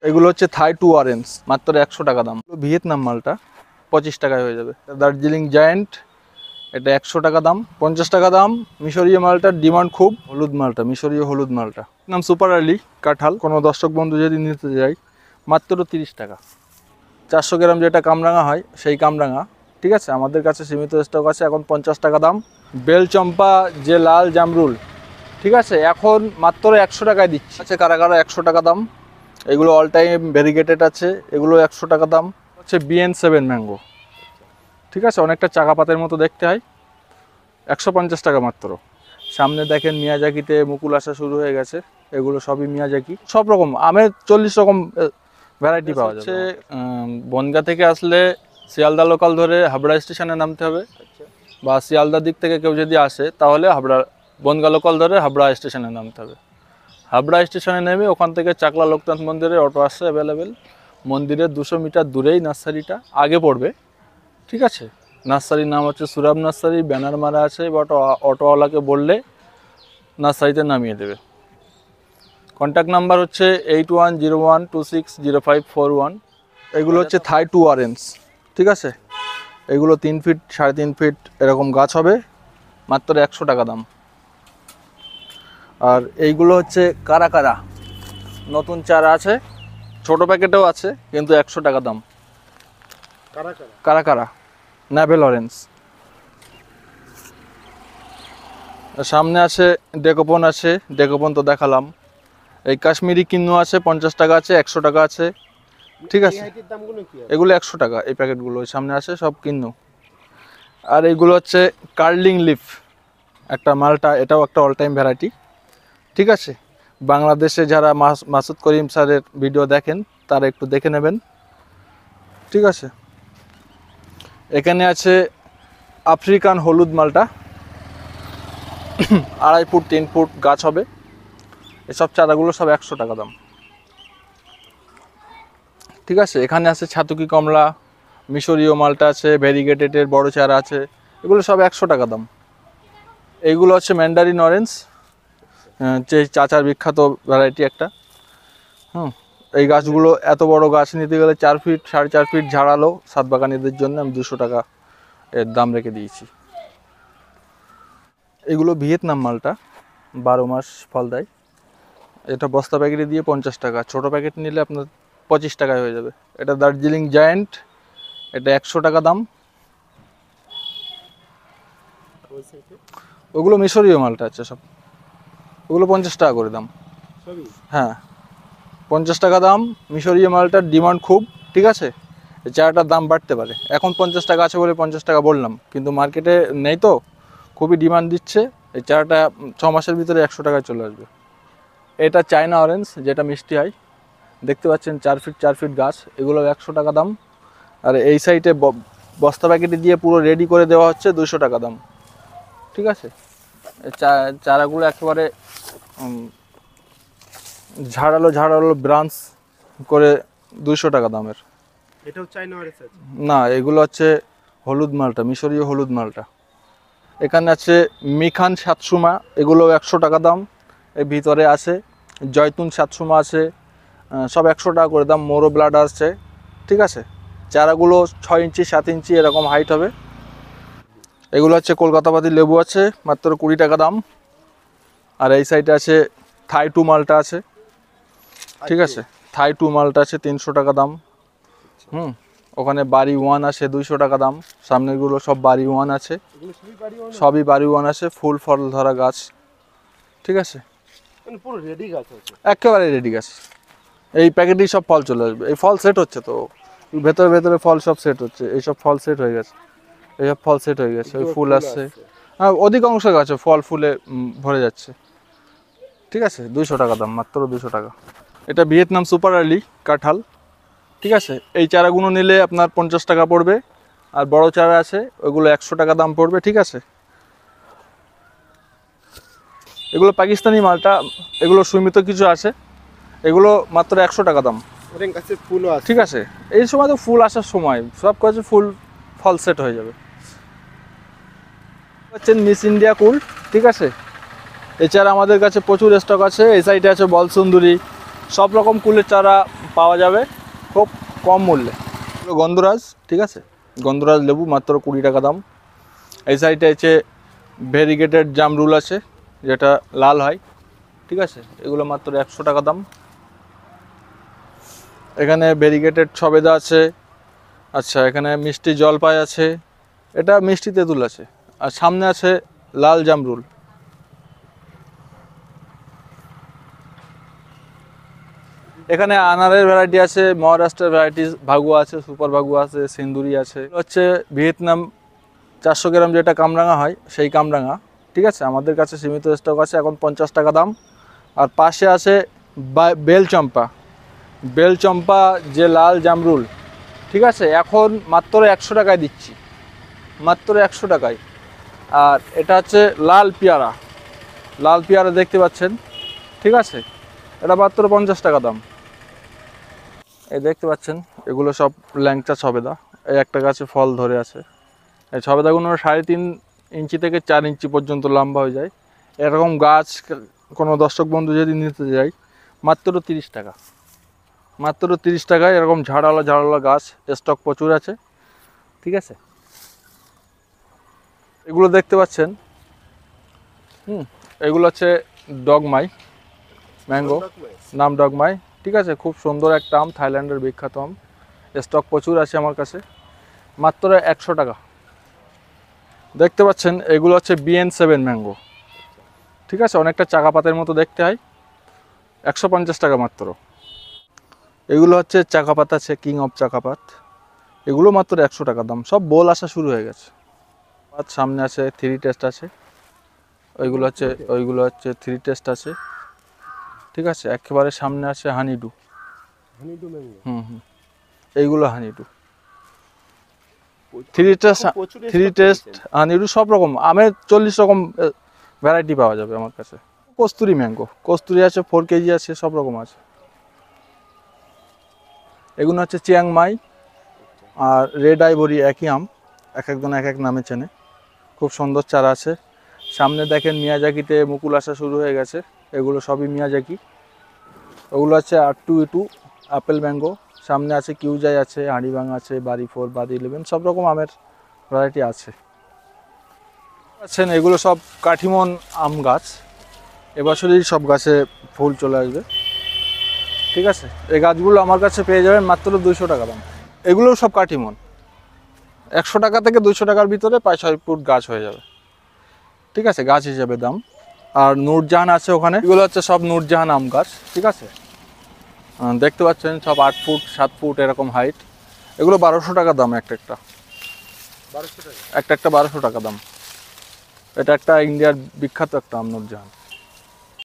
এগুলো হচ্ছে Thai two orange, মাত্র 100 টাকা দাম। ভিয়েতনাম মালটা 25 টাকায় হয়ে যাবে। দার্জিলিং জায়েন্ট, এটা 100 টাকা দাম। 50 টাকা দাম। মিশরীয় মালটার ডিমান্ড খুব। হলুদ মালটা, মিশরীয় হলুদ মালটা নাম সুপার আর্লি কাঁঠাল। কোনো দর্শক বন্ধু যদি নিতে যায়, মাত্র 30 টাকা। 400 গ্রাম যেটা কামরাঙা হয়, সেই কামরাঙা, ঠিক আছে, আমাদের কাছে সীমিত স্টক আছে, এখন 50 টাকা দাম। বেলচম্পা যে লাল জামরুল, ঠিক আছে, এখন মাত্র 100 টাকায় দিচ্ছি। আছে কারা কারা 100 টাকা দাম। এগুলো অল টাইম ভেরিগেটেড আছে, এগুলো 100 টাকা দাম। হচ্ছে BN7 ম্যাঙ্গো, ঠিক আছে, অনেকটা চাকা পাতের মতো দেখতে হয়, 150 টাকা মাত্র। সামনে দেখেন মিয়াজাকিতে মুকুল আসা শুরু হয়ে গেছে, এগুলো সবই মিয়াজাকি। সব রকম আমের 40 রকম ভ্যারাইটি পাওয়া যাচ্ছে। বনগা থেকে আসলে শিয়ালদা লোকাল ধরে হাবড়া স্টেশনে নামতে হবে, বা শিয়ালদার দিক থেকে কেউ যদি আসে তাহলে বনগা লোকাল ধরে হাবড়া স্টেশনে নামতে হবে। হাবড়া স্টেশনে নেমে ওখান থেকে চাকলা লোকনাথ মন্দিরে অটো আসছে অ্যাভেলেবেল। মন্দিরের 200 মিটার দূরেই নার্সারিটা আগে পড়বে, ঠিক আছে। নার্সারির নাম হচ্ছে সুরাব নার্সারি, ব্যানার মারা আছে, বাট অটোওয়ালাকে বললে নার্সারিতে নামিয়ে দেবে। কন্ট্যাক্ট নাম্বার হচ্ছে 8101260541। এগুলো হচ্ছে থাই টু অরেঞ্জ, ঠিক আছে, এগুলো 3 ফিট 3.5 ফিট এরকম গাছ হবে, মাত্র 100 টাকা দাম। আর এইগুলো হচ্ছে কারা কারা, নতুন চারা আছে, ছোট প্যাকেটেও আছে, কিন্তু 100 টাকা দাম। কারা কারা ন্যাভেল অরেঞ্জ। সামনে আছে ডেকোপন, আছে ডেকোপন তো দেখালাম। এই কাশ্মীরি কিন্নু আছে, 50 টাকা আছে, 100 টাকা আছে, ঠিক আছে। এগুলো 100 টাকা এই প্যাকেটগুলো, সামনে আছে সব কিন্নু। আর এইগুলো হচ্ছে কার্লিং লিফ, একটা মালটা, এটাও একটা অল টাইম ভ্যারাইটি, ঠিক আছে। বাংলাদেশে যারা মাসুদ করিম স্যারের ভিডিও দেখেন তারা একটু দেখে নেবেন, ঠিক আছে। এখানে আছে আফ্রিকান হলুদ মালটা, 2.5 ফুট 3 ফুট গাছ হবে। এসব চারাগুলো সব 100 টাকা দাম, ঠিক আছে। এখানে আছে ছাতুকি কমলা, মিশরীয় মালটা আছে, ভেরিগেটেডের বড় চারা আছে, এগুলো সব 100 টাকা দাম। এইগুলো হচ্ছে ম্যান্ডারিন অরেঞ্জ, যে চাচার বিখ্যাত ভ্যারাইটি একটা। এই গাছগুলো এত বড় গাছ নিতে গেলে 4 ফিট 4.5 ফিট ঝাড়ালো, সাত বাগানীদের জন্য আমি 200 টাকা এর দাম রেখে দিয়েছি। এগুলো ভিয়েতনাম মালটা, 12 মাস ফল দেয়। এটা বস্তা প্যাকেটে দিয়ে 50 টাকা, ছোটো প্যাকেট নিলে আপনার 25 টাকায় হয়ে যাবে। এটা দার্জিলিং জায়েন্ট, এটা 100 টাকা দাম। ওগুলো মিশরীয় মালটা আছে সব, ওগুলো 50 টাকা করে দাম। হ্যাঁ, 50 টাকা দাম। মিশরীয় মালটার ডিমান্ড খুব, ঠিক আছে। এই চারাটার দাম বাড়তে পারে, এখন 50 টাকা আছে বলে 50 টাকা বললাম, কিন্তু মার্কেটে নেই তো, খুবই ডিমান্ড দিচ্ছে। এই চারাটা 6 মাসের ভিতরে 100 টাকায় চলে আসবে। এটা চায়না অরেঞ্জ, যেটা মিষ্টি হয়, দেখতে পাচ্ছেন 4 ফিট 4 ফিট গাছ, এগুলো 100 টাকা দাম। আর এই সাইডে বস্তা প্যাকেটে দিয়ে পুরো রেডি করে দেওয়া হচ্ছে 200 টাকা দাম, ঠিক আছে। চারাগুলো একেবারে ঝাড়ালো ঝাড়ালো ব্রাঞ্চ করে 200 টাকা দামের। এটাও চায়না অরেঞ্জ আছে না, এগুলো হচ্ছে হলুদ মালটা, মিশরীয় হলুদ মালটা। এখানে আছে মিখান সাতসুমা, এগুলো 100 টাকা দাম। এর ভিতরে আছে জয়তুন সাতসুমা আছে, সব 100 টাকা করে দাম। মোরো ব্লাড আছে, ঠিক আছে। চারাগুলো 6 ইঞ্চি 7 ইঞ্চি এরকম হাইট হবে। এগুলো হচ্ছে কলকাতাবাদী লেবু আছে, মাত্র 20 টাকা দাম। আর এই সাইডে আছে থাই টু মালটা আছে, ঠিক আছে, থাই টু মালটা আছে 300 টাকা দাম। ওখানে বাড়ি 1 আছে 200 টাকা দাম। সামনেগুলো সব বাড়ি 1 আছে, সবই বাড়ি 1 আছে, ফুল ফল ধরা গাছ, ঠিক আছে, পুরো রেডি গাছ আছে, একেবারে রেডি গাছ। এই প্যাকেটেই সব ফল চলে আসবে। এই ফল সেট হচ্ছে তো, ভেতরে ভেতরে ফল সব সেট হচ্ছে, এইসব ফল সেট হয়ে গেছে, এইসব ফল সেট হয়ে গেছে, ওই ফুল আসছে। হ্যাঁ, অধিকাংশ গাছে ফল ফুলে ভরে যাচ্ছে, ঠিক আছে। 200 টাকা দাম, মাত্র 200 টাকা। এটা ভিয়েতনাম সুপার আর্লি কাঁঠাল, ঠিক আছে। এই চারাগুলো নিলে আপনার 50 টাকা পড়বে। আর বড় চারা আছে ওইগুলো 100 টাকা দাম পড়বে, ঠিক আছে। এগুলো পাকিস্তানি মালটা, এগুলো সীমিত কিছু আছে, এগুলো মাত্র 100 টাকা দাম। গাছের ফুলও আছে, ঠিক আছে। এই সময় তো ফুল আসার সময়, সব কাছে ফল সেট হয়ে যাবে। হচ্ছেন মিস ইন্ডিয়া কুল, ঠিক আছে। এছাড়া আমাদের কাছে প্রচুর স্টক আছে। এই সাইডে আছে বল সুন্দরী, সব রকম কুলের চারা পাওয়া যাবে খুব কম মূল্যে। এগুলো গন্ধরাজ, ঠিক আছে, গন্ধরাজ লেবু মাত্র 20 টাকা দাম। এই সাইডে আছে ভেরিগেটেড জামরুল আছে, যেটা লাল হয়, ঠিক আছে, এগুলো মাত্র 100 টাকা দাম। এখানে ভেরিগেটেড সবেদা আছে। আচ্ছা, এখানে মিষ্টি জলপাই আছে, এটা মিষ্টি তেঁতুল আছে। আর সামনে আছে লাল জামরুল। এখানে আনারের ভ্যারাইটি আছে, মহারাষ্ট্রের ভ্যারাইটি ভাগুয়া আছে, সুপার ভাগুয়া আছে, সিন্দুরি আছে। হচ্ছে ভিয়েতনাম 400 গ্রাম যেটা কামরাঙা হয় সেই কামরাঙা, ঠিক আছে, আমাদের কাছে সীমিত স্টক আছে, এখন 50 টাকা দাম। আর পাশে আছে বেলচম্পা, বেলচম্পা যে লাল জামরুল, ঠিক আছে, এখন মাত্র 100 টাকায় দিচ্ছি, মাত্র 100 টাকায়। আর এটা হচ্ছে লাল পেয়ারা, লাল পেয়ারা দেখতে পাচ্ছেন, ঠিক আছে, এটা মাত্র 50 টাকা দাম। এই দেখতে পাচ্ছেন এগুলো সব ল্যাংচা সবেদা, এই একটা গাছে ফল ধরে আছে। এই সবেদাগুলো 3.5 ইঞ্চি থেকে 4 ইঞ্চি পর্যন্ত লম্বা হয়ে যায়। এরকম গাছ কোনো দর্শক বন্ধু যদি নিতে যায় মাত্র 30 টাকা, মাত্র 30 টাকায় এরকম ঝাড়ওয়ালা গাছ স্টক প্রচুর আছে, ঠিক আছে। এগুলো দেখতে পাচ্ছেন, এগুলো হচ্ছে ডগমাই ম্যাঙ্গো, নাম ডগমাই, ঠিক আছে, খুব সুন্দর একটা আম, থাইল্যান্ডের বিখ্যাত আম, স্টক প্রচুর আছে আমার কাছে, মাত্র 100 টাকা। দেখতে পাচ্ছেন এগুলো হচ্ছে BN7 ম্যাঙ্গো, ঠিক আছে, অনেকটা চাকা পাতের মতো দেখতে হয়, 150 টাকা মাত্র। এগুলো হচ্ছে চাকাপাত আছে, কিং অফ চাকাপাত, এগুলো মাত্র 100 টাকা দাম। সব বোল আসা শুরু হয়ে গেছে। আর সামনে আছে 3 টেস্ট আছে, ওইগুলো হচ্ছে 3 টেস্ট আছে, ঠিক আছে। একেবারে সামনে আছে হানিডু, হানিডু ম্যাঙ্গো। এইগুলো হানিডু, 3 টেস্ট হানিডু, সব রকম আমের 40 রকম ভ্যারাইটি পাওয়া যাবে আমার কাছে। কস্তুরি ম্যাঙ্গো, কস্তুরি আছে, 4 কেজি আছে, সব রকম আছে। এগুলো হচ্ছে চিয়াংমাই আর রেড আইভরি, একই আম, এক একজন এক এক নামে চেনে। খুব সুন্দর চারা আছে। সামনে দেখেন মিয়াজাকিতে মুকুল আসা শুরু হয়ে গেছে, এগুলো সবই মিয়াজাকি। ওগুলো আছে R2E2 আপেল ম্যাঙ্গো, সামনে আছে কিউজাই আছে, হাঁড়িভাঙ আছে, বাড়ি 4, বাড়ি 11, সব রকম আমের ভ্যারাইটি আছে। আছেন এগুলো সব কাঠিমন আম গাছ, এবছরই সব গাছে ফুল চলে আসবে, ঠিক আছে। এই গাছগুলো আমার কাছে পেয়ে যাবেন মাত্র 200 টাকা দাম। এগুলোও সব কাঠিমন, 100 টাকা থেকে 200 টাকার ভিতরে 5-6 ফুট গাছ হয়ে যাবে, ঠিক আছে, গাছ হিসেবে দাম। আর নূরজাহান আছে ওখানে, এগুলো হচ্ছে সব নূরজাহান আম গাছ, ঠিক আছে, দেখতে পাচ্ছেন সব 8 ফুট 7 ফুট এরকম হাইট। এগুলো 1200 টাকা দাম, একটা 1200 টাকা, একটা 1200 টাকা দাম। এটা একটা ইন্ডিয়ার বিখ্যাত একটা আম নূরজাহান।